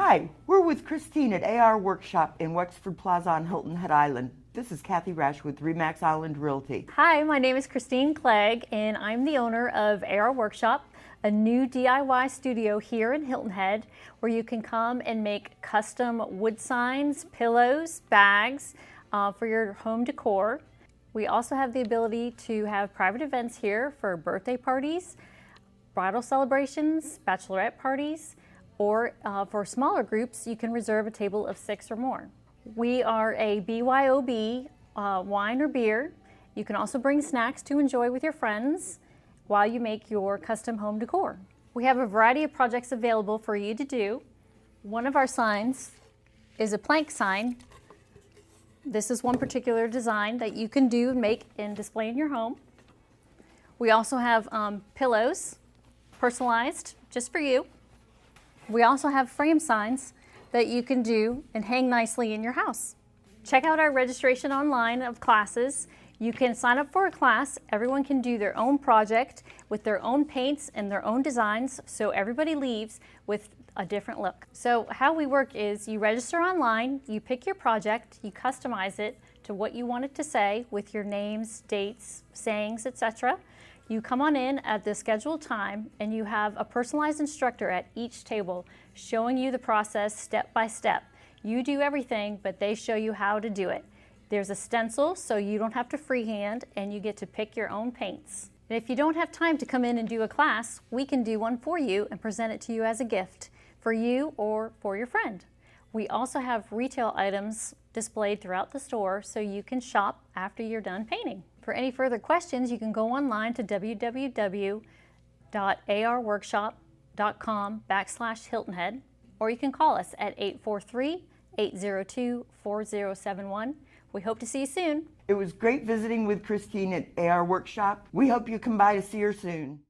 Hi, we're with Christine at AR Workshop in Wexford Plaza on Hilton Head Island. This is Cathie Rasch with REMAX Island Realty. Hi, my name is Christine Clegg, and I'm the owner of AR Workshop, a new DIY studio here in Hilton Head where you can come and make custom wood signs, pillows, bags for your home decor. We also have the ability to have private events here for birthday parties, bridal celebrations, bachelorette parties, or for smaller groups, you can reserve a table of 6 or more. We are a BYOB wine or beer. You can also bring snacks to enjoy with your friends while you make your custom home decor. We have a variety of projects available for you to do. One of our signs is a plank sign. This is one particular design that you can do and make and display in your home. We also have pillows, personalized just for you. We also have frame signs that you can do and hang nicely in your house. Check out our registration online of classes. You can sign up for a class. Everyone can do their own project with their own paints and their own designs, so everybody leaves with a different look. So how we work is you register online, you pick your project, you customize it to what you want it to say with your names, dates, sayings, etc. You come on in at the scheduled time and you have a personalized instructor at each table showing you the process step by step. You do everything, but they show you how to do it. There's a stencil so you don't have to freehand and you get to pick your own paints. And if you don't have time to come in and do a class, we can do one for you and present it to you as a gift for you or for your friend. We also have retail items displayed throughout the store so you can shop after you're done painting. For any further questions, you can go online to www.arworkshop.com/Hilton Head, or you can call us at 843-802-4071. We hope to see you soon. It was great visiting with Christine at AR Workshop. We hope you come by to see her soon.